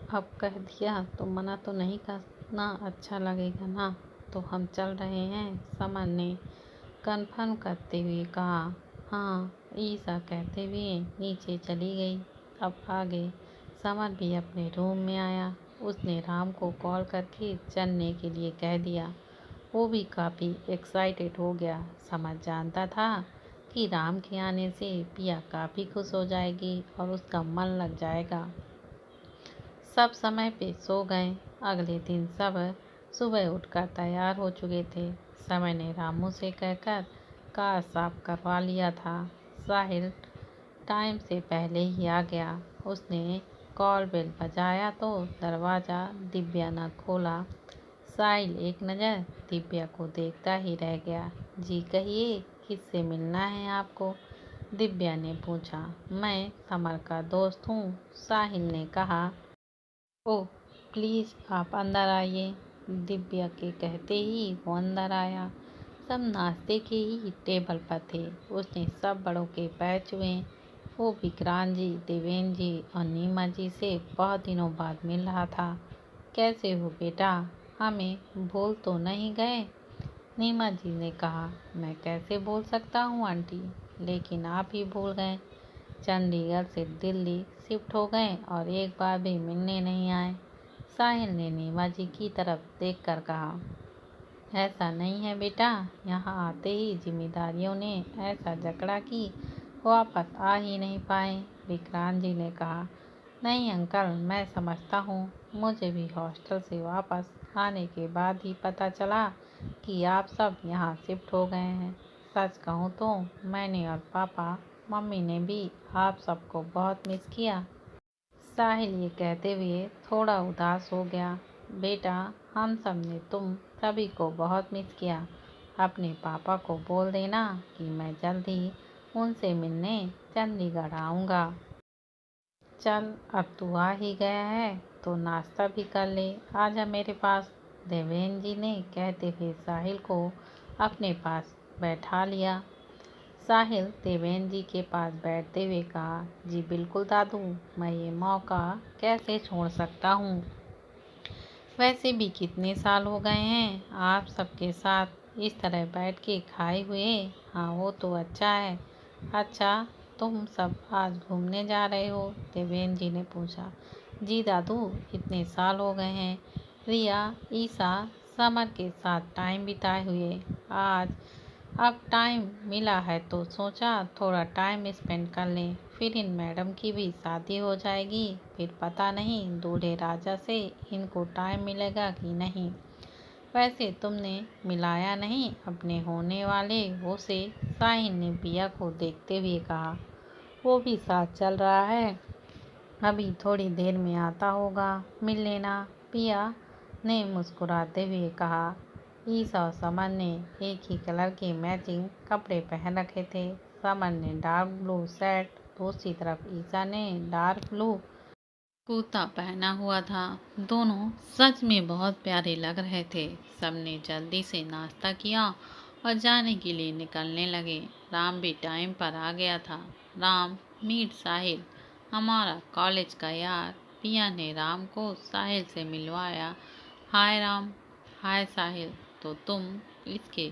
अब कह दिया तो मना तो नहीं करना अच्छा लगेगा ना। तो हम चल रहे हैं, समर ने कन्फर्म करते हुए कहा। हाँ, ईसा कहते हुए नीचे चली गई। अब आगे समर भी अपने रूम में आया। उसने राम को कॉल करके चलने के लिए कह दिया। वो भी काफ़ी एक्साइटेड हो गया। समर जानता था कि राम के आने से पिया काफ़ी खुश हो जाएगी और उसका मन लग जाएगा। सब समय पे सो गए। अगले दिन सब सुबह उठकर तैयार हो चुके थे। समय ने रामू से कहकर कार साफ करवा लिया था। साहिल टाइम से पहले ही आ गया। उसने कॉल बेल बजाया तो दरवाज़ा दिव्या ने खोला। साहिल एक नज़र दिव्या को देखता ही रह गया। जी कहिए, किससे मिलना है आपको? दिव्या ने पूछा। मैं समर का दोस्त हूँ, साहिल ने कहा। ओह, प्लीज़ आप अंदर आइए, दिव्या के कहते ही वो अंदर आया। सब नाश्ते के ही टेबल पर थे। उसने सब बड़ों के पैर छुए। वो विक्रांत जी, देवेंद्र जी और नीमा जी से बहुत दिनों बाद मिल रहा था। कैसे हो बेटा, हमें भूल तो नहीं गए? नीमा जी ने कहा। मैं कैसे भूल सकता हूँ आंटी, लेकिन आप ही भूल गए। चंडीगढ़ से दिल्ली शिफ्ट हो गए और एक बार भी मिलने नहीं आए। साहिल ने नीमा जी की तरफ देखकर कहा। ऐसा नहीं है बेटा, यहाँ आते ही जिम्मेदारियों ने ऐसा जकड़ा कि वापस आ ही नहीं पाए। विक्रांत जी ने कहा। नहीं अंकल, मैं समझता हूँ। मुझे भी हॉस्टल से वापस आने के बाद ही पता चला कि आप सब यहाँ शिफ्ट हो गए हैं। सच कहूँ तो मैंने और पापा मम्मी ने भी आप सबको बहुत मिस किया। साहिल ये कहते हुए थोड़ा उदास हो गया। बेटा, हम सब ने तुम सभी को बहुत मिस किया। अपने पापा को बोल देना कि मैं जल्द ही उनसे मिलने चंडीगढ़ आऊँगा। चल, अब तू आ ही गया है तो नाश्ता भी कर ले। आजा मेरे पास, देवेंद्र जी ने कहते हुए साहिल को अपने पास बैठा लिया। साहिल देवेंद्र जी के पास बैठते हुए कहा। जी बिल्कुल दादू, मैं ये मौका कैसे छोड़ सकता हूँ। वैसे भी कितने साल हो गए हैं आप सबके साथ इस तरह बैठ के खाए हुए। हाँ, वो तो अच्छा है। अच्छा, तुम सब आज घूमने जा रहे हो? देवेंद्र जी ने पूछा। जी दादू, इतने साल हो गए हैं रिया, ईसा, समर के साथ टाइम बिताए हुए। आज अब टाइम मिला है तो सोचा थोड़ा टाइम स्पेंड कर लें। फिर इन मैडम की भी शादी हो जाएगी। फिर पता नहीं दूल्हे राजा से इनको टाइम मिलेगा कि नहीं। वैसे तुमने मिलाया नहीं अपने होने वाले वो से? साहिल ने पिया को देखते हुए कहा। वो भी साथ चल रहा है, अभी थोड़ी देर में आता होगा, मिल लेना, पिया ने मुस्कुराते हुए कहा। ईसा और समर ने एक ही कलर के मैचिंग कपड़े पहन रखे थे। समर ने डार्क ब्लू शर्ट, दूसरी तरफ ईसा ने डार्क ब्लू कुर्ता पहना हुआ था। दोनों सच में बहुत प्यारे लग रहे थे। सबने जल्दी से नाश्ता किया और जाने के लिए निकलने लगे। राम भी टाइम पर आ गया था। राम, मीट साहिल, हमारा कॉलेज का यार। पिया ने राम को साहिल से मिलवाया। हाय राम। हाय साहिल। तो तुम इसके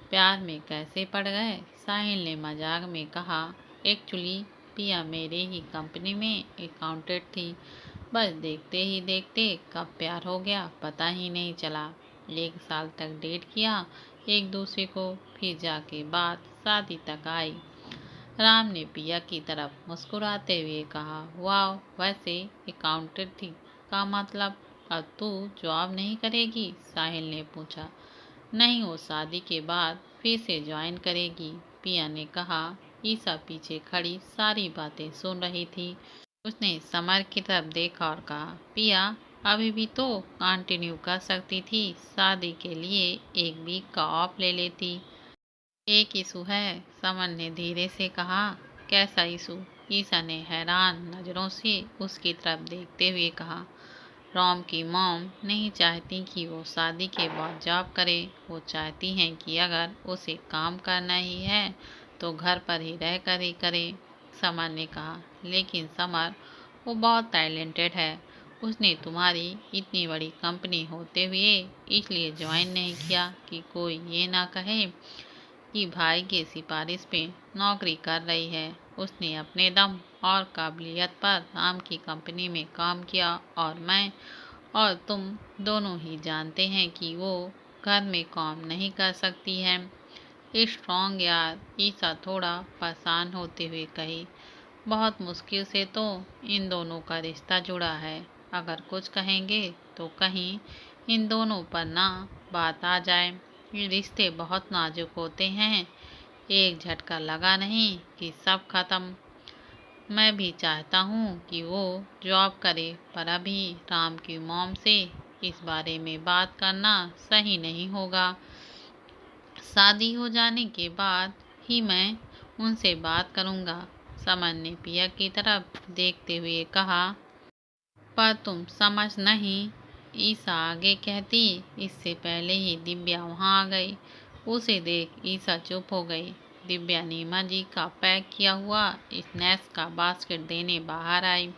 प्यार में कैसे पड़ गए? साहिल ने मजाक में कहा। एक्चुअली पिया मेरे ही कंपनी में अकाउंटेंट थी। बस देखते ही देखते कब प्यार हो गया पता ही नहीं चला। 1 साल तक डेट किया एक दूसरे को, फिर जाके बात शादी तक आई। राम ने पिया की तरफ मुस्कुराते हुए कहा। वाह, वैसे अकाउंटेंट थी का मतलब अब तू जॉब नहीं करेगी? साहिल ने पूछा। नहीं, वो शादी के बाद फिर से ज्वाइन करेगी, पिया ने कहा। ईसा पीछे खड़ी सारी बातें सुन रही थी। उसने समर की तरफ देखा और कहा। पिया अभी भी तो कंटिन्यू कर सकती थी, शादी के लिए 1 वीक का ऑफ ले लेती। एक इशू है, समर ने धीरे से कहा। कैसा इशू? ईसा ने हैरान नजरों से उसकी तरफ देखते हुए कहा। रॉम की मॉम नहीं चाहती कि वो शादी के बाद जॉब करे। वो चाहती हैं कि अगर उसे काम करना ही है तो घर पर ही रह कर ही करे, समर ने कहा। लेकिन समर, वो बहुत टैलेंटेड है, उसने तुम्हारी इतनी बड़ी कंपनी होते हुए इसलिए ज्वाइन नहीं किया कि कोई ये ना कहे कि भाई की सिफारिश पे नौकरी कर रही है। उसने अपने दम और काबिलियत पर राम की कंपनी में काम किया और मैं और तुम दोनों ही जानते हैं कि वो घर में काम नहीं कर सकती है। स्ट्रॉन्ग यार, ईसा थोड़ा परेशान होते हुए कही। बहुत मुश्किल से तो इन दोनों का रिश्ता जुड़ा है। अगर कुछ कहेंगे तो कहीं इन दोनों पर ना बात आ जाए। ये रिश्ते बहुत नाजुक होते हैं, एक झटका लगा नहीं कि सब खत्म। मैं भी चाहता हूँ कि वो जॉब करे, पर अभी राम की मॉम से इस बारे में बात करना सही नहीं होगा। शादी हो जाने के बाद ही मैं उनसे बात करूँगा। समर ने पिया की तरफ देखते हुए कहा। पर तुम समझ नहीं, ईसा आगे कहती, इससे पहले ही दिव्या वहां आ गई। उसे देख ईसा चुप हो गई। दिव्या नीमा जी का पैक किया हुआ स्नैक्स का बास्केट देने बाहर आई।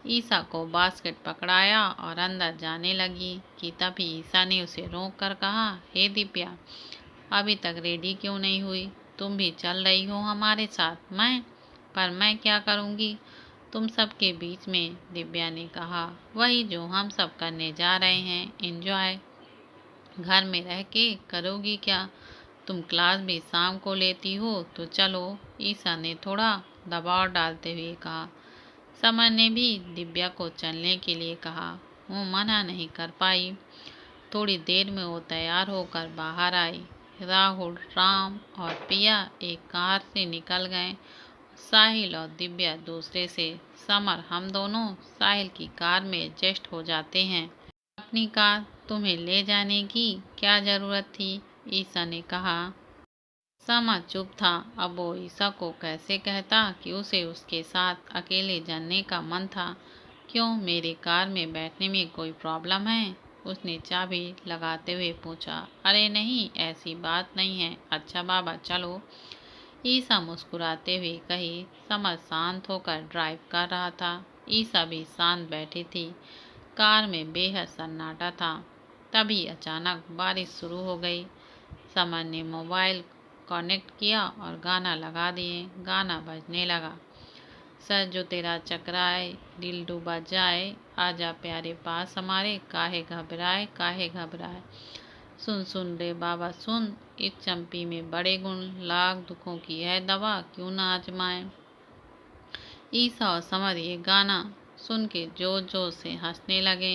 ईसा को बास्केट पकड़ाया और अंदर जाने लगी कि तभी ईसा ने उसे रोक कर कहा, हे दिव्या, अभी तक रेडी क्यों नहीं हुई? तुम भी चल रही हो हमारे साथ? पर मैं क्या करूँगी तुम सबके बीच में? दिव्या ने कहा, वही जो हम सब करने जा रहे हैं, एंजॉय। घर में रह के करोगी क्या? तुम क्लास भी शाम को लेती हो तो चलो। ईसा ने थोड़ा दबाव डालते हुए कहा। समर ने भी दिव्या को चलने के लिए कहा। वो मना नहीं कर पाई। थोड़ी देर में वो तैयार होकर बाहर आई। राहुल, राम और पिया एक कार से निकल गए, साहिल और दिव्या दूसरे से। समर, हम दोनों साहिल की कार में एडजस्ट हो जाते हैं। अपनी कार तुम्हें ले जाने की क्या जरूरत थी? ईसा ने कहा। समर चुप था। अब वो ईसा को कैसे कहता कि उसे उसके साथ अकेले जाने का मन था। क्यों, मेरी कार में बैठने में कोई प्रॉब्लम है? उसने चाबी लगाते हुए पूछा। अरे नहीं, ऐसी बात नहीं है। अच्छा बाबा, चलो, ईसा मुस्कुराते हुए कही। समर शांत होकर ड्राइव कर रहा था। ईसा भी शांत बैठी थी। कार में बेहद सन्नाटा था। तभी अचानक बारिश शुरू हो गई। समर ने मोबाइल कनेक्ट किया और गाना लगा दिए। गाना बजने लगा। सर जो तेरा चकराए, दिल डूबा जाए, आजा प्यारे पास हमारे, काहे घबराए काहे घबराए। सुन सुन रे बाबा सुन, इस चंपी में बड़े गुण, लाख दुखों की है दवा, क्यों ना आजमाए। ईसा और समर ये गाना सुन के जोर जोर से हंसने लगे।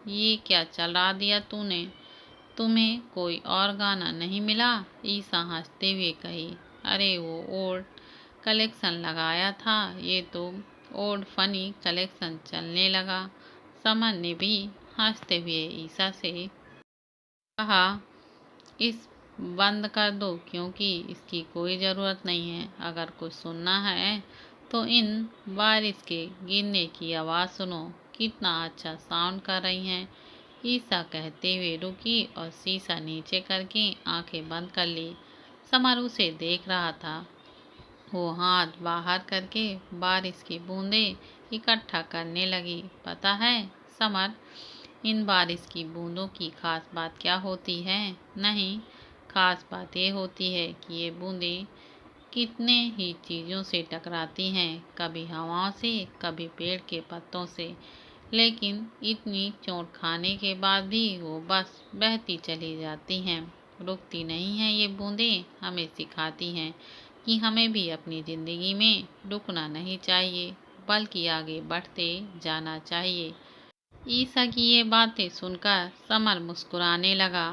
ये क्या चला दिया तूने? तुम्हें कोई और गाना नहीं मिला? ईसा हंसते हुए कही। अरे वो ओल्ड कलेक्शन लगाया था, ये तो ओल्ड फनी कलेक्शन चलने लगा। समर ने भी हंसते हुए ईसा से कहा, इस बंद कर दो क्योंकि इसकी कोई ज़रूरत नहीं है। अगर कुछ सुनना है तो इन बारिश के गिरने की आवाज़ सुनो, कितना अच्छा साउंड कर रही हैं। ईसा कहते हुए रुकी और शीशा नीचे करके आंखें बंद कर ली। समर उसे देख रहा था। वो हाथ बाहर करके बारिश की बूंदें इकट्ठा करने लगी। पता है समर, इन बारिश की बूंदों की खास बात क्या होती है? नहीं, खास बात ये होती है कि ये बूंदें कितने ही चीज़ों से टकराती हैं, कभी हवाओं से, कभी पेड़ के पत्तों से, लेकिन इतनी चोट खाने के बाद भी वो बस बहती चली जाती हैं, रुकती नहीं हैं। ये बूंदें हमें सिखाती हैं कि हमें भी अपनी ज़िंदगी में रुकना नहीं चाहिए, बल्कि आगे बढ़ते जाना चाहिए। ईसा की ये बातें सुनकर समर मुस्कुराने लगा।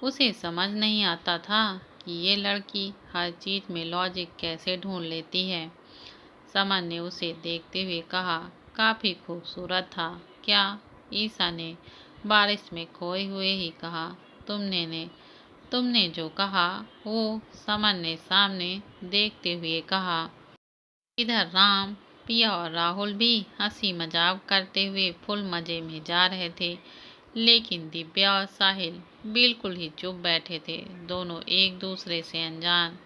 उसे समझ नहीं आता था कि ये लड़की हर चीज़ में लॉजिक कैसे ढूंढ लेती है। समर ने उसे देखते हुए कहा, काफ़ी खूबसूरत था। क्या? ईसा ने बारिश में खोए हुए ही कहा। तुमने जो कहा वो, समर ने सामने देखते हुए कहा। इधर राम, पिया और राहुल भी हंसी मजाक करते हुए फुल मजे में जा रहे थे, लेकिन दिव्या और साहिल बिल्कुल ही चुप बैठे थे। दोनों एक दूसरे से अनजान।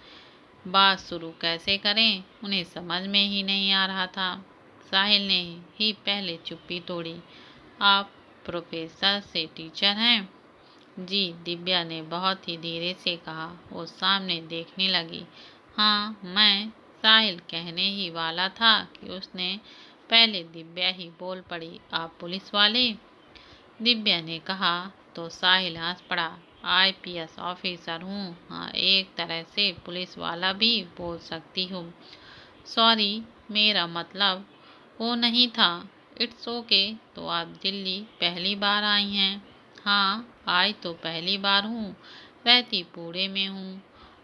बात शुरू कैसे करें उन्हें समझ में ही नहीं आ रहा था। साहिल ने ही पहले चुप्पी तोड़ी। आप प्रोफेसर से टीचर हैं? जी, दिव्या ने बहुत ही धीरे से कहा। वो सामने देखने लगी। हाँ, मैं। साहिल कहने ही वाला था कि उसने पहले दिव्या ही बोल पड़ी। आप पुलिस वाले? दिव्या ने कहा तो साहिल हंस पड़ा। आईपीएस ऑफिसर हूँ। हाँ, एक तरह से पुलिस वाला भी बोल सकती हूँ। सॉरी, मेरा मतलब वो नहीं था। It's okay. तो आप दिल्ली पहली बार आई हैं? हाँ, आई तो पहली बार हूँ, रहती पूरे में हूँ।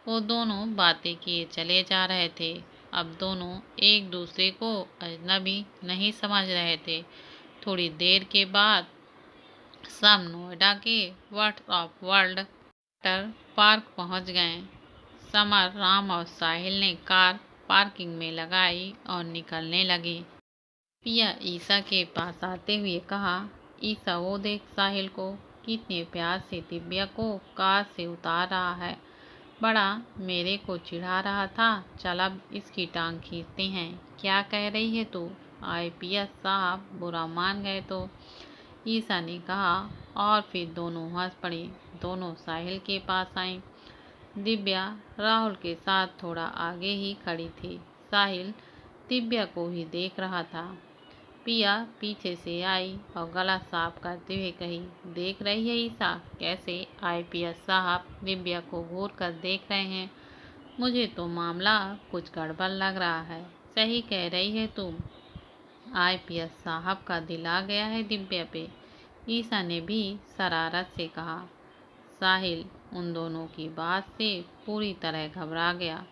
वो दोनों बातें किए चले जा रहे थे। अब दोनों एक दूसरे को अजनबी नहीं समझ रहे थे। थोड़ी देर के बाद सब नोएडा के व्हाट्सएप वर्ल्ड वाटर पार्क पहुंच गए। समर, राम और साहिल ने कार पार्किंग में लगाई और निकलने लगे। पिया ईसा के पास आते हुए कहा, ईसा वो देख साहिल को, कितने प्यार से दिव्या को कार से उतार रहा है। बड़ा मेरे को चिढ़ा रहा था। चल अब इसकी टांग खींचते हैं। क्या कह रही है तू? आईपीएस साहब बुरा मान गए तो? ईसा ने कहा और फिर दोनों हंस पड़े। दोनों साहिल के पास आए। दिव्या राहुल के साथ थोड़ा आगे ही खड़ी थी। साहिल दिव्या को ही देख रहा था। पिया पीछे से आई और गला साफ करते हुए कही, देख रही है ईसा कैसे आईपीएस साहब दिव्या को घूर कर देख रहे हैं। मुझे तो मामला कुछ गड़बड़ लग रहा है। सही कह रही है तुम। आईपीएस साहब का दिल आ गया है दिव्या पे। ईसा ने भी शरारत से कहा। साहिल उन दोनों की बात से पूरी तरह घबरा गया।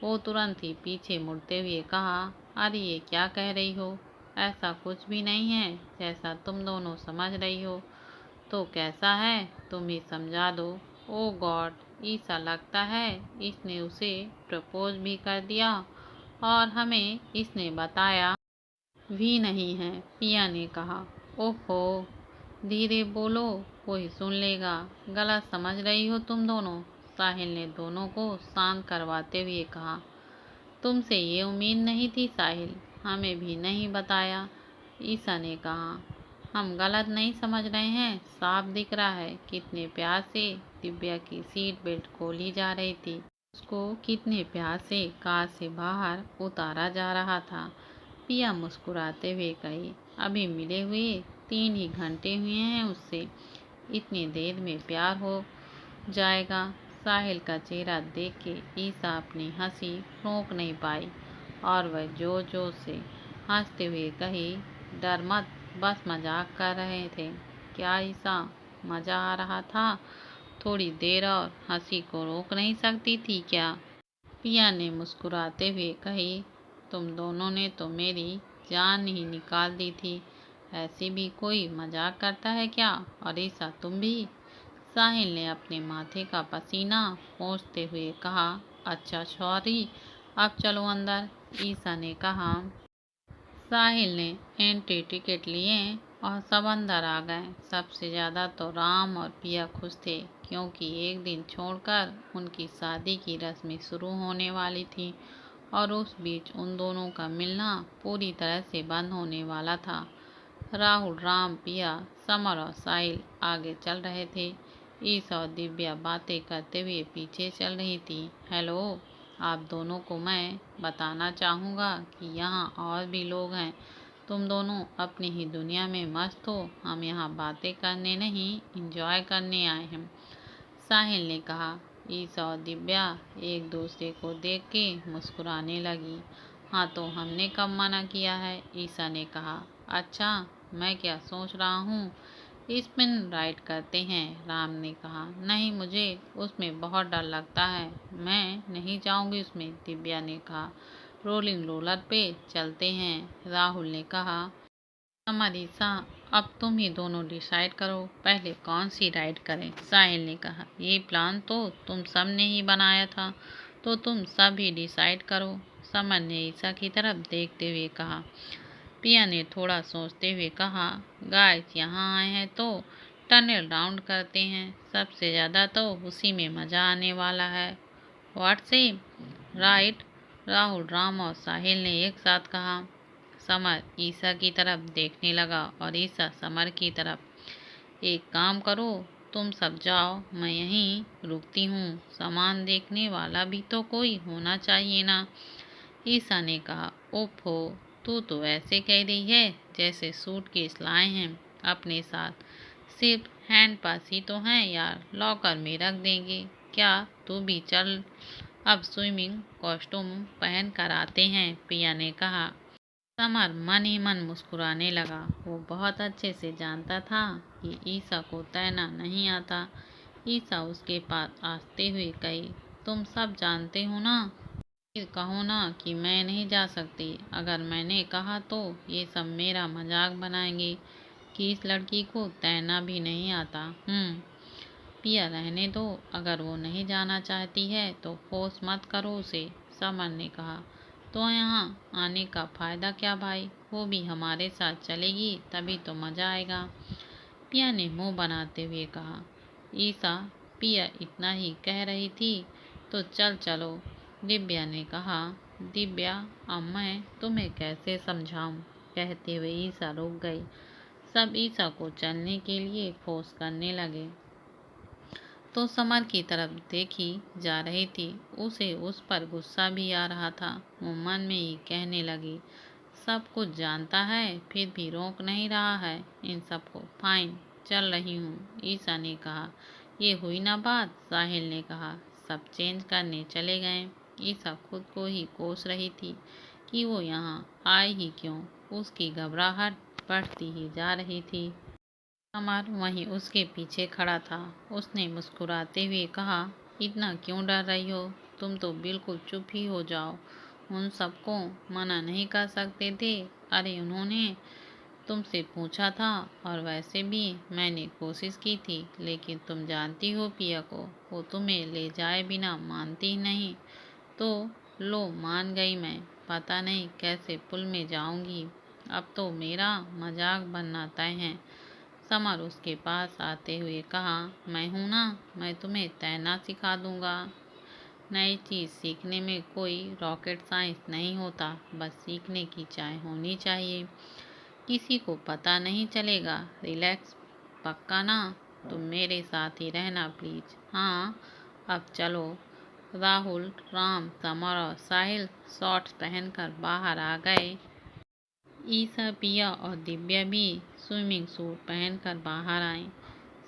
वो तुरंत ही पीछे मुड़ते हुए कहा, अरे ये क्या कह रही हो? ऐसा कुछ भी नहीं है जैसा तुम दोनों समझ रही हो। तो कैसा है, तुम ही समझा दो। ओ गॉड, ऐसा लगता है इसने उसे प्रपोज भी कर दिया और हमें इसने बताया भी नहीं है। पिया ने कहा, ओहो, धीरे बोलो, कोई सुन लेगा। गलत समझ रही हो तुम दोनों। साहिल ने दोनों को शांत करवाते हुए कहा, तुमसे ये उम्मीद नहीं थी साहिल, हमें भी नहीं बताया। ईसा ने कहा, हम गलत नहीं समझ रहे हैं, साफ दिख रहा है कितने प्यार से दिव्या की सीट बेल्ट खोली जा रही थी। उसको कितने प्यार से कार से बाहर उतारा जा रहा था। पिया मुस्कुराते हुए कही, अभी मिले हुए 3 ही घंटे हुए हैं उससे, इतनी देर में प्यार हो जाएगा। साहिल का चेहरा देख के ईसा अपनी हंसी रोक नहीं पाई और वह जोर जोर से हंसते हुए कही, डर मत, बस मजाक कर रहे थे। क्या ईसा, मजा आ रहा था? थोड़ी देर और हंसी को रोक नहीं सकती थी क्या? पिया ने मुस्कुराते हुए कही, तुम दोनों ने तो मेरी जान ही निकाल दी थी। ऐसे भी कोई मजाक करता है क्या? और ईसा तुम भी? साहिल ने अपने माथे का पसीना पोंछते हुए कहा, अच्छा सॉरी, अब चलो अंदर। ईसा ने कहा। साहिल ने एंट्री टिकट लिए और सब अंदर आ गए। सबसे ज़्यादा तो राम और पिया खुश थे क्योंकि एक दिन छोड़कर उनकी शादी की रस्में शुरू होने वाली थी और उस बीच उन दोनों का मिलना पूरी तरह से बंद होने वाला था। राहुल, राम, पिया, समर और साहिल आगे चल रहे थे। ईसा और दिव्या बातें करते हुए पीछे चल रही थी। हेलो, आप दोनों को मैं बताना चाहूँगा कि यहाँ और भी लोग हैं। तुम दोनों अपनी ही दुनिया में मस्त हो। हम यहाँ बातें करने नहीं, एंजॉय करने आए हैं, साहिल ने कहा। ईसा और दिव्या एक दूसरे को देख के मुस्कुराने लगी। हाँ तो हमने कब मना किया है? ईसा ने कहा। अच्छा, मैं क्या सोच रहा हूँ, स्पिन राइड करते हैं, राम ने कहा। नहीं, मुझे उसमें बहुत डर लगता है, मैं नहीं जाऊंगी उसमें, दिव्या ने कहा। रोलिंग रोलर पे चलते हैं, राहुल ने कहा। अमरीसा, अब तुम ही दोनों डिसाइड करो पहले कौन सी राइड करें, साहिल ने कहा। ये प्लान तो तुम सब ने ही बनाया था, तो तुम सब ही डिसाइड करो, समर ने ईसा की तरफ देखते हुए कहा। पिया ने थोड़ा सोचते हुए कहा, गाइस यहाँ आए हैं तो टनल राउंड करते हैं, सबसे ज़्यादा तो उसी में मज़ा आने वाला है। व्हाट से? राइट, राहुल, राम और साहिल ने एक साथ कहा। समर ईसा की तरफ देखने लगा और ईसा समर की तरफ। एक काम करो, तुम सब जाओ, मैं यहीं रुकती हूँ। सामान देखने वाला भी तो कोई होना चाहिए ना। ईसा ने कहा, ओफो, तू तो ऐसे कह रही है जैसे सूटकेस लाए हैं अपने साथ। सिर्फ हैंड पास ही तो हैं यार, लॉकर में रख देंगे। क्या तू भी चल, अब स्विमिंग कॉस्ट्यूम पहन कर आते हैं, पिया ने कहा। समर मन ही मन मुस्कुराने लगा। वो बहुत अच्छे से जानता था कि ईसा को तैरना नहीं आता। ईसा उसके पास आते हुए कही, तुम सब जानते हो ना, फिर कहो ना कि मैं नहीं जा सकती। अगर मैंने कहा तो ये सब मेरा मजाक बनाएंगे कि इस लड़की को तैरना भी नहीं आता। पिया रहने दो, अगर वो नहीं जाना चाहती है तो फोर्स मत करो उसे, समर ने कहा। तो यहाँ आने का फायदा क्या भाई, वो भी हमारे साथ चलेगी तभी तो मजा आएगा, पिया ने मुंह बनाते हुए कहा। ईसा पिया इतना ही कह रही थी तो चल चलो, दिव्या ने कहा। दिव्या, अब मैं तुम्हें कैसे समझाऊं, कहते हुए ईसा रुक गई। सब ईसा को चलने के लिए फोर्स करने लगे तो समर की तरफ देखी जा रही थी। उसे उस पर गुस्सा भी आ रहा था। वो मन में ही कहने लगी, सब कुछ जानता है फिर भी रोक नहीं रहा है इन सबको। फाइन, चल रही हूँ, ईसा ने कहा। ये हुई ना बात, साहिल ने कहा। सब चेंज करने चले गए। ईसा खुद को ही कोस रही थी कि वो यहाँ आई ही क्यों। उसकी घबराहट बढ़ती ही जा रही थी। समर वहीं उसके पीछे खड़ा था। उसने मुस्कुराते हुए कहा, इतना क्यों डर रही हो, तुम तो बिल्कुल चुप ही हो जाओ। उन सबको मना नहीं कर सकते थे। अरे उन्होंने तुमसे पूछा था और वैसे भी मैंने कोशिश की थी, लेकिन तुम जानती हो पिया को, वो तुम्हें ले जाए बिना मानती ही नहीं। तो लो, मान गई मैं। पता नहीं कैसे पुल में जाऊंगी। अब तो मेरा मजाक बनना तय है। समर उसके पास आते हुए कहा, मैं हूं ना, मैं तुम्हें तैरना सिखा दूंगा। नई चीज़ सीखने में कोई रॉकेट साइंस नहीं होता, बस सीखने की चाह होनी चाहिए। किसी को पता नहीं चलेगा। रिलैक्स, पक्का ना। तुम मेरे साथ ही रहना प्लीज। हाँ, अब चलो। राहुल, राम, समर और साहिल शॉर्ट्स पहनकर बाहर आ गए। ईसा, पिया और दिव्या भी स्विमिंग सूट पहनकर बाहर आए।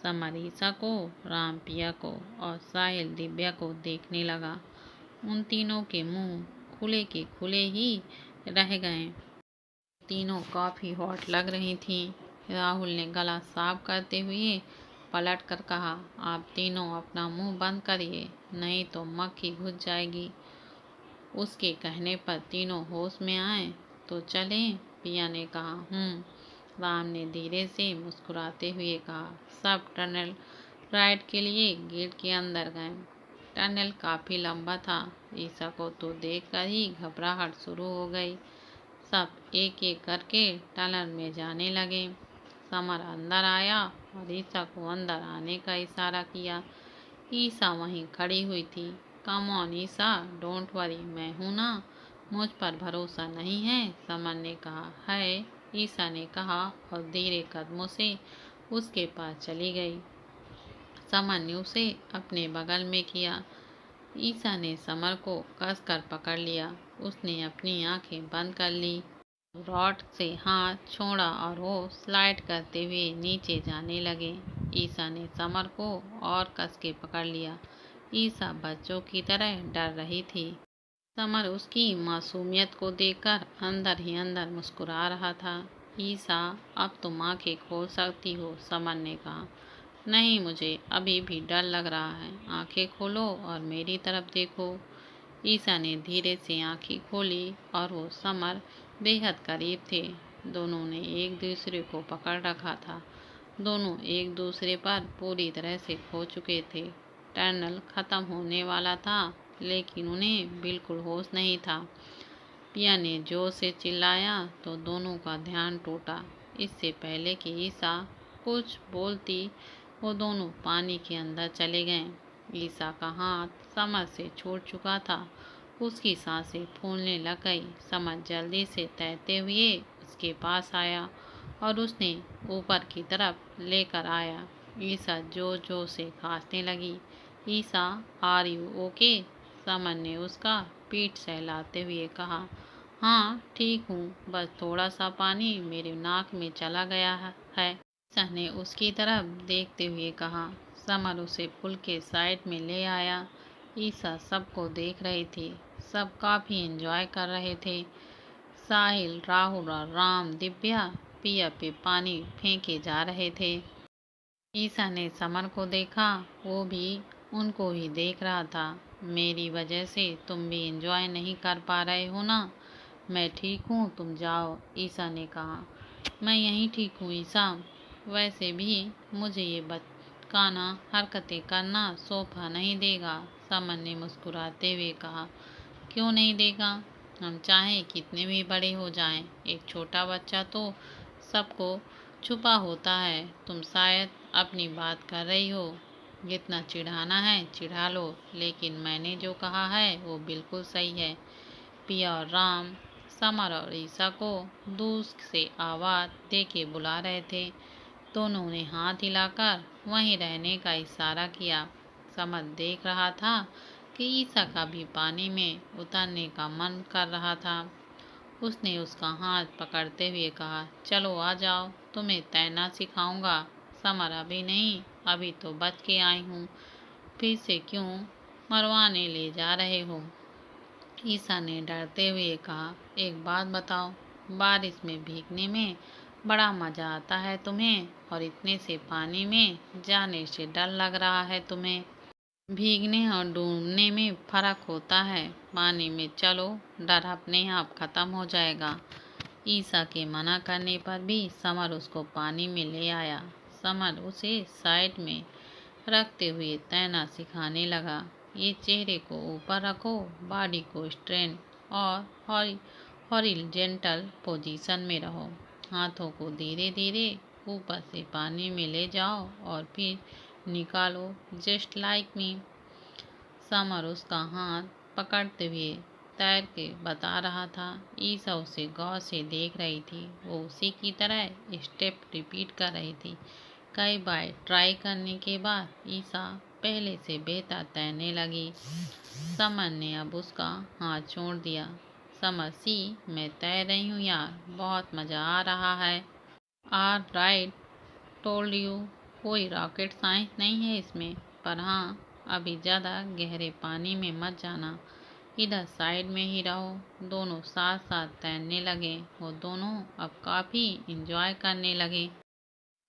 समर ईसा को, राम पिया को और साहिल दिव्या को देखने लगा। उन तीनों के मुंह खुले के खुले ही रह गए। तीनों काफी हॉट लग रही थीं। राहुल ने गला साफ करते हुए पलट कर कहा, आप तीनों अपना मुंह बंद करिए, नहीं तो मक्खी घुस जाएगी। उसके कहने पर तीनों होश में आए। तो चलें, पिया ने कहा। राम ने धीरे से मुस्कुराते हुए कहा। सब टनल राइड के लिए गेट के अंदर गए। टनल काफी लंबा था। ईसा को तो देखकर ही घबराहट शुरू हो गई। सब एक एक करके टनल में जाने लगे। समर अंदर आया और ईसा को अंदर आने का इशारा किया। ईसा वहीं खड़ी हुई थी। Come on Isa, don't worry, मैं हूं ना, मुझ पर भरोसा नहीं है, समर ने कहा। है, ईसा ने कहा और धीरे कदमों से उसके पास चली गई। समर ने उसे अपने बगल में किया। ईसा ने समर को कसकर पकड़ लिया। उसने अपनी आंखें बंद कर ली। रॉड से हाथ छोड़ा और वो स्लाइड करते हुए नीचे जाने लगे। ईसा ने समर को और कस के पकड़ लिया। ईसा बच्चों की तरह डर रही थी। समर उसकी मासूमियत को देखकर अंदर ही अंदर मुस्कुरा रहा था। ईसा, अब तुम आंखें खोल सकती हो, समर ने कहा। नहीं, मुझे अभी भी डर लग रहा है। आंखें खोलो और मेरी तरफ देखो। ईसा ने धीरे से आंखें खोली और वो समर बेहद करीब थे। दोनों ने एक दूसरे को पकड़ रखा था। दोनों एक दूसरे पर पूरी तरह से खो चुके थे। टनल खत्म होने वाला था, लेकिन उन्हें बिल्कुल होश नहीं था। पिया ने जोर से चिल्लाया तो दोनों का ध्यान टूटा। इससे पहले कि ईसा कुछ बोलती, वो दोनों पानी के अंदर चले गए। ईसा का हाथ समर से छूट चुका था। उसकी सांसें फूलने लग गई। समर जल्दी से तैरते हुए उसके पास आया और उसने ऊपर की तरफ लेकर आया। ईसा जोर जोर से खांसने लगी। ईसा, आर यू ओके? समर ने उसका पीठ सहलाते हुए कहा। हाँ ठीक हूँ, बस थोड़ा सा पानी मेरे नाक में चला गया है। ईसा ने उसकी तरफ देखते हुए कहा। समर उसे पुल के साइड में ले आया। ईसा सबको देख रही थी। सब काफी एंजॉय कर रहे थे। साहिल, राहुल और राम, दिव्या पिया पे पानी फेंके जा रहे थे। ईसा ने समर को देखा, वो भी उनको ही देख रहा था। मेरी वजह से तुम भी एंजॉय नहीं कर पा रहे हो ना? मैं ठीक हूँ, तुम जाओ, ईसा ने कहा। मैं यहीं ठीक हूँ ईसा। वैसे भी मुझे ये बचकाना हरकतें करना सोफा नहीं देगा, समर ने मुस्कुराते हुए कहा। क्यों नहीं देगा? हम चाहे कितने भी बड़े हो जाएं, एक छोटा बच्चा तो सबको छुपा होता है। तुम शायद अपनी बात कर रही हो। जितना चिढ़ाना है चिढ़ा लो, लेकिन मैंने जो कहा है वो बिल्कुल सही है। पिया और राम समर और ईसा को दूर से आवाज दे के बुला रहे थे। दोनों ने हाथ हिलाकर वहीं रहने का इशारा किया। समर देख रहा था कि ईसा का भी पानी में उतरने का मन कर रहा था। उसने उसका हाथ पकड़ते हुए कहा, चलो आ जाओ, तुम्हें तैरना सिखाऊंगा। समर, अभी नहीं, अभी तो बच के आई हूँ, फिर से क्यों मरवाने ले जा रहे हो? ईसा ने डरते हुए कहा। एक बात बताओ, बारिश में भीगने में बड़ा मजा आता है तुम्हें, और इतने से पानी में जाने से डर लग रहा है तुम्हें? भीगने और डूबने में फर्क होता है। पानी में चलो, डर अपने आप खत्म हो जाएगा। ईसा के मना करने पर भी समर उसको पानी में ले आया। समर उसे साइड में रखते हुए तैरना सिखाने लगा। ये चेहरे को ऊपर रखो, बॉडी को स्ट्रेन और हॉरिजेंटल पोजीशन में रहो। हाथों को धीरे धीरे ऊपर से पानी में ले जाओ और फिर निकालो, जस्ट लाइक मी। समर उसका हाथ पकड़ते हुए तैर के बता रहा था। ईसा उसे गौर से देख रही थी। वो उसी की तरह स्टेप रिपीट कर रही थी। कई बार ट्राई करने के बाद ईसा पहले से बेहतर तैरने लगी। समर ने अब उसका हाथ छोड़ दिया। समर, सी, मैं तैर रही हूँ यार, बहुत मजा आ रहा है। आर राइट, टोल्ड यू, कोई रॉकेट साइंस नहीं है इसमें, पर हाँ, अभी ज़्यादा गहरे पानी में मत जाना, इधर साइड में ही रहो। दोनों साथ साथ तैरने लगे। वो दोनों अब काफ़ी इंजॉय करने लगे।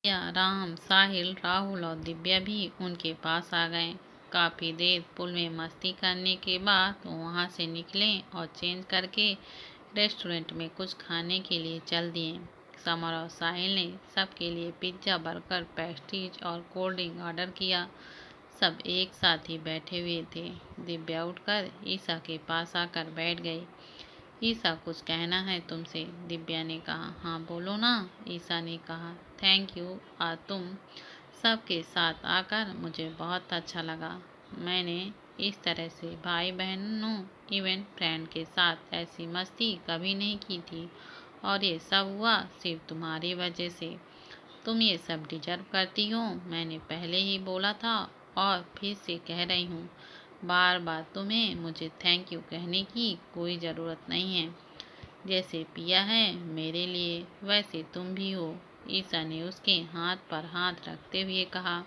या राम, साहिल, राहुल और दिव्या भी उनके पास आ गए। काफ़ी देर पुल में मस्ती करने के बाद वो वहाँ से निकले और चेंज करके रेस्टोरेंट में कुछ खाने के लिए चल दिए। समर और साहिल ने सबके लिए पिज्ज़ा, बर्गर, पेस्ट्रीज और कोल्ड ड्रिंक ऑर्डर किया। सब एक साथ ही बैठे हुए थे। दिव्या उठकर ईसा के पास आकर बैठ गई। ईसा, कुछ कहना है तुमसे, दिव्या ने कहा। हाँ बोलो ना, ईसा ने कहा। थैंक यू, आज तुम सबके साथ आकर मुझे बहुत अच्छा लगा। मैंने इस तरह से भाई बहनों इवन फ्रेंड के साथ ऐसी मस्ती कभी नहीं की थी, और ये सब हुआ सिर्फ तुम्हारी वजह से। तुम ये सब डिजर्व करती हो, मैंने पहले ही बोला था और फिर से कह रही हूँ। बार बार तुम्हें मुझे थैंक यू कहने की कोई ज़रूरत नहीं है। जैसे पिया है मेरे लिए, वैसे तुम भी हो, ईसा ने उसके हाथ पर हाथ रखते हुए कहा।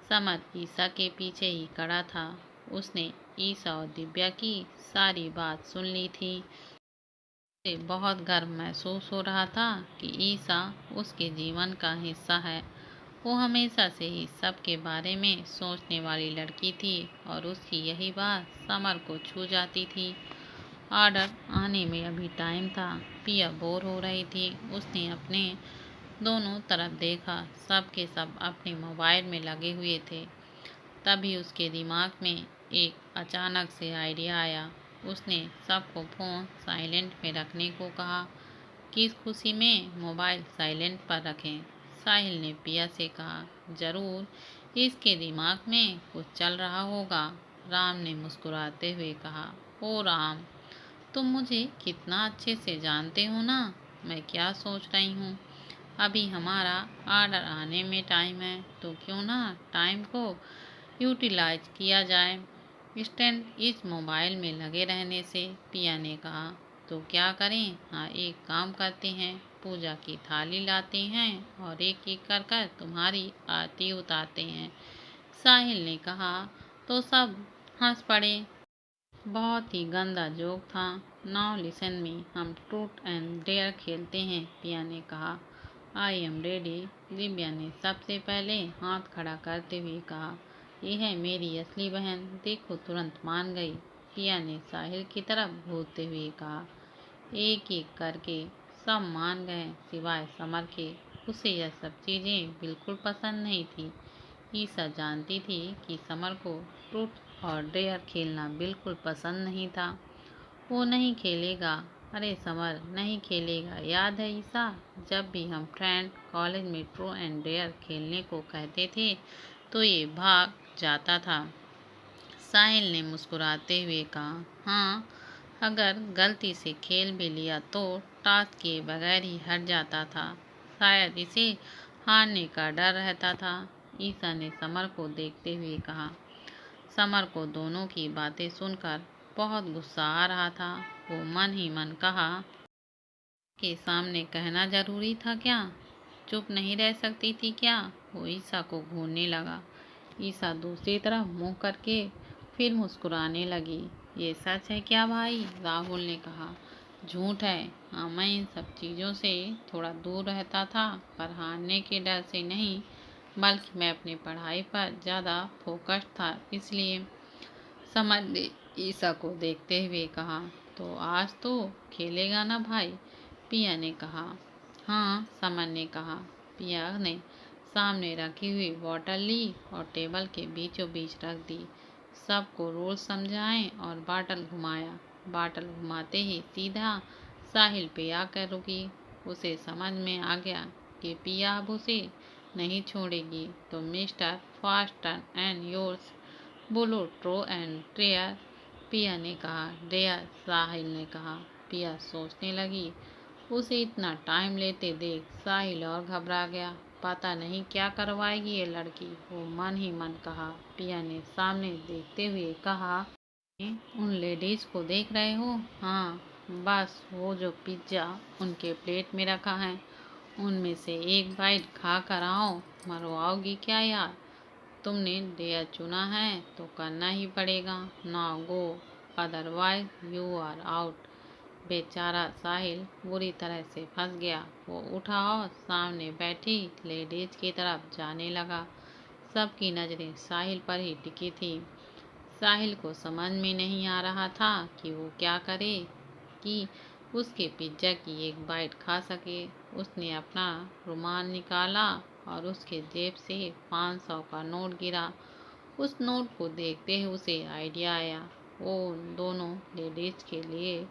समर ईसा के पीछे ही खड़ा था। उसने ईसा और दिव्या की सारी बात सुन ली थी। उसे बहुत गर्व महसूस हो रहा था कि ईसा उसके जीवन का हिस्सा है। वो हमेशा से ही सबके बारे में सोचने वाली लड़की थी, और उसकी यही बात समर को छू जाती थी। ऑर्डर आने में अभी टाइम था। पिया बोर हो रही थी। उसने अपने दोनों तरफ देखा। सब के सब अपने मोबाइल में लगे हुए थे। तभी उसके दिमाग में एक अचानक से आइडिया आया। उसने सबको फ़ोन साइलेंट में रखने को कहा। किस खुशी में मोबाइल साइलेंट पर रखें, साहिल ने पिया से कहा। ज़रूर इसके दिमाग में कुछ चल रहा होगा, राम ने मुस्कुराते हुए कहा। ओ राम, तुम मुझे कितना अच्छे से जानते हो ना। मैं क्या सोच रही हूँ, अभी हमारा ऑर्डर आने में टाइम है, तो क्यों ना टाइम को यूटिलाइज किया जाए। स्टैंड इस मोबाइल में लगे रहने से पिया ने कहा। तो क्या करें, हाँ एक काम करते हैं, पूजा की थाली लाते हैं और एक एक कर कर तुम्हारी आरती उतारते हैं, साहिल ने कहा। तो सब हंस पड़े। बहुत ही गंदा जोक था। नाउ लिसन मी, हम ट्रूथ एंड डेयर खेलते हैं, पिया ने कहा। आई एम रेडी, दिव्या ने सबसे पहले हाथ खड़ा करते हुए कहा। ये है मेरी असली बहन, देखो तुरंत मान गई, पिया ने साहिल की तरफ घूरते हुए कहा। एक एक करके सब मान गए सिवाय समर के। उसे यह सब चीज़ें बिल्कुल पसंद नहीं थी। ईसा जानती थी कि समर को ट्रूथ और डेयर खेलना बिल्कुल पसंद नहीं था। वो नहीं खेलेगा। अरे समर नहीं खेलेगा, याद है ईसा, जब भी हम फ्रेंड कॉलेज में ट्रू एंड डेयर खेलने को कहते थे तो ये भाग जाता था। साहिल ने मुस्कुराते हुए कहा। हाँ, अगर गलती से खेल भी लिया तो टास्क किए बगैर ही हट जाता था। शायद इसे हारने का डर रहता था, ईसा ने समर को देखते हुए कहा। समर को दोनों की बातें सुनकर बहुत गुस्सा आ रहा था। वो मन ही मन कहा के सामने कहना जरूरी था क्या, चुप नहीं रह सकती थी क्या। वो ईसा को घूरने लगा। ईसा दूसरी तरफ मुंह करके फिर मुस्कुराने लगी। ये सच है क्या भाई, राहुल ने कहा। झूठ है, हाँ मैं इन सब चीज़ों से थोड़ा दूर रहता था, पर हारने के डर से नहीं, बल्कि मैं अपनी पढ़ाई पर ज़्यादा फोकस्ड था, इसलिए। समर ने ईसा को देखते हुए कहा। तो आज तो खेलेगा ना भाई, पिया ने कहा। हाँ, समर ने कहा। पिया ने सामने रखी हुई बॉटल ली और टेबल के बीचों बीच रख दी। सबको रूल समझाएं और बॉटल घुमाया। बॉटल घुमाते ही सीधा साहिल पे आकर रुकी। उसे समझ में आ गया कि पिया अब उसे नहीं छोड़ेगी। तो मिस्टर फास्टर एंड योर्स, बोलो ट्रू एंड डेयर, पिया ने कहा। डेयर, साहिल ने कहा। पिया सोचने लगी। उसे इतना टाइम लेते देख साहिल और घबरा गया। पता नहीं क्या करवाएगी ये लड़की, वो मन ही मन कहा। पिया ने सामने देखते हुए कहा। उन लेडीज को देख रहे हो, हाँ बस वो जो पिज्ज़ा उनके प्लेट में रखा है, उनमें से एक बाइट खा कर आओ। मरवाओगी क्या यार, तुमने डेयर चुना है तो करना ही पड़ेगा। Now go, otherwise you are out. बेचारा साहिल बुरी तरह से फंस गया। वो उठा और सामने बैठी लेडीज की तरफ जाने लगा। सबकी नज़रें साहिल पर ही टिकी थी। साहिल को समझ में नहीं आ रहा था कि वो क्या करे कि उसके पिज्ज़ा की एक बाइट खा सके। उसने अपना रुमाल निकाला और उसके जेब से 500 का नोट गिरा। उस नोट को देखते ही उसे आइडिया आया। वो उन दोनों लेडीज के लिए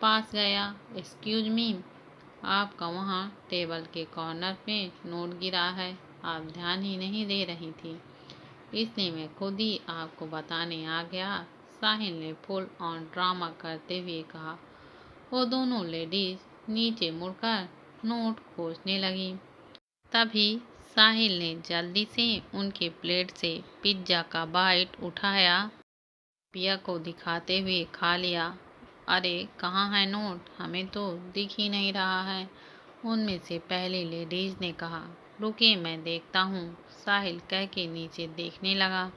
पास गया। एक्सक्यूज मी, आपका वहाँ टेबल के कॉर्नर पे नोट गिरा है, आप ध्यान ही नहीं दे रही थी, इसलिए मैं खुद ही आपको बताने आ गया, साहिल ने फुल ऑन ड्रामा करते हुए कहा। वो दोनों लेडीज नीचे मुड़कर नोट खोजने लगी। तभी साहिल ने जल्दी से उनके प्लेट से पिज्ज़ा का बाइट उठाया, पिया को दिखाते हुए खा लिया। अरे कहाँ है नोट, हमें तो दिख ही नहीं रहा है, उनमें से पहली लेडीज ने कहा। रुके मैं देखता हूँ, साहिल कह के नीचे देखने लगा।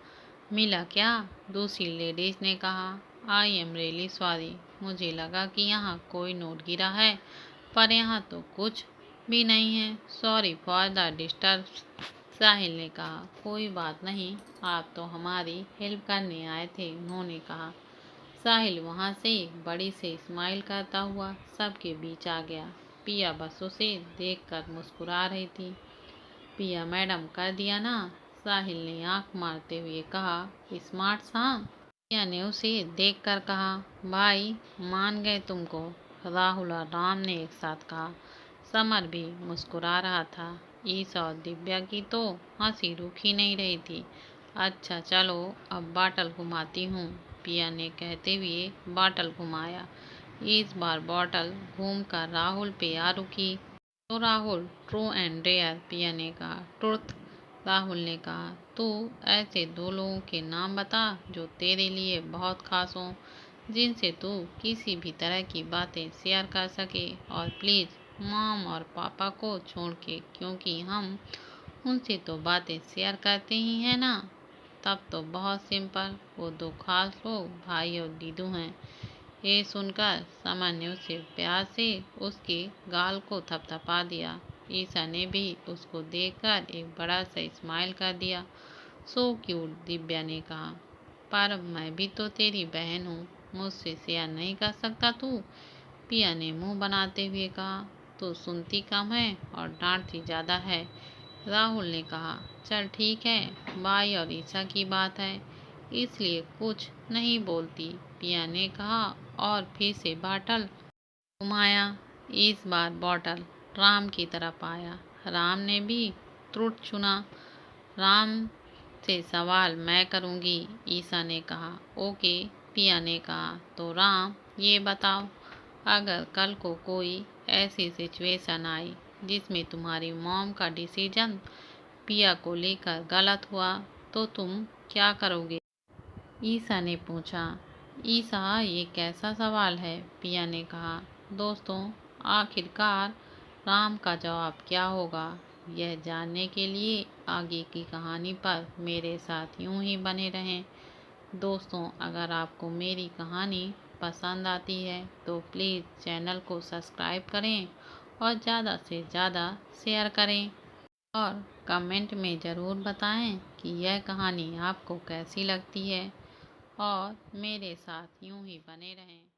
मिला क्या, दूसरी लेडीज ने कहा। आई एम रियली सॉरी, मुझे लगा कि यहाँ कोई नोट गिरा है, पर यहाँ तो कुछ भी नहीं है। सॉरी फॉर द डिस्टर्ब, साहिल ने कहा। कोई बात नहीं, आप तो हमारी हेल्प करने आए थे, उन्होंने कहा। साहिल वहाँ से बड़ी से स्माइल करता हुआ सबके बीच आ गया। पिया बस उसे देखकर मुस्कुरा रही थी। पिया मैडम कर दिया ना, साहिल ने आंख मारते हुए कहा। स्मार्ट सा, पिया ने उसे देखकर कहा। भाई मान गए तुमको, राहुल और राम ने एक साथ कहा। समर भी मुस्कुरा रहा था। ईसा और दिव्या की तो हंसी रुक ही नहीं रही थी। अच्छा चलो अब बाटल घुमाती हूँ, पिया ने कहते हुए बाटल घुमाया। इस बार बॉटल घूमकर राहुल पे आ रुकी। तो राहुल, ट्रू एंड डेयर, पिया ने कहा। ट्रुथ, राहुल ने कहा। तू ऐसे 2 लोगों के नाम बता जो तेरे लिए बहुत खास हों, जिनसे तू किसी भी तरह की बातें शेयर कर सके, और प्लीज़ मॉम और पापा को छोड़ के, क्योंकि हम उनसे तो बातें शेयर करते ही हैं ना। तब तो बहुत सिंपल, वो 2 खास लोग भाई और दीदू हैं। ये सुनकर समन ने उसे प्यार से उसके गाल को थपथपा दिया। ईशा ने भी उसको देखकर एक बड़ा सा स्माइल कर दिया। सो क्यूट, दिव्या ने कहा। पर मैं भी तो तेरी बहन हूँ, मुझसे शेयर नहीं कर सकता तू? पिया ने मुंह बनाते हुए कहा। तो सुनती कम है और डांटती ज़्यादा है, राहुल ने कहा। चल ठीक है, भाई और ईशा की बात है, इसलिए कुछ नहीं बोलती, पिया ने कहा और फिर से बॉटल घुमाया। इस बार बॉटल राम की तरफ आया। राम ने भी त्रुट चुना। राम से सवाल मैं करूंगी, ईशा ने कहा। ओके, पिया ने कहा। तो राम, ये बताओ, अगर कल को कोई ऐसी सिचुएशन आई जिसमें तुम्हारी मॉम का डिसीजन पिया को लेकर गलत हुआ, तो तुम क्या करोगे? ईशा ने पूछा। ईशा, ये कैसा सवाल है, पिया ने कहा। दोस्तों, आखिरकार राम का जवाब क्या होगा, यह जानने के लिए आगे की कहानी पर मेरे साथ यूं ही बने रहें। दोस्तों, अगर आपको मेरी कहानी पसंद आती है तो प्लीज़ चैनल को सब्सक्राइब करें और ज़्यादा से ज़्यादा शेयर करें, और कमेंट में ज़रूर बताएं कि यह कहानी आपको कैसी लगती है, और मेरे साथ यूं ही बने रहें।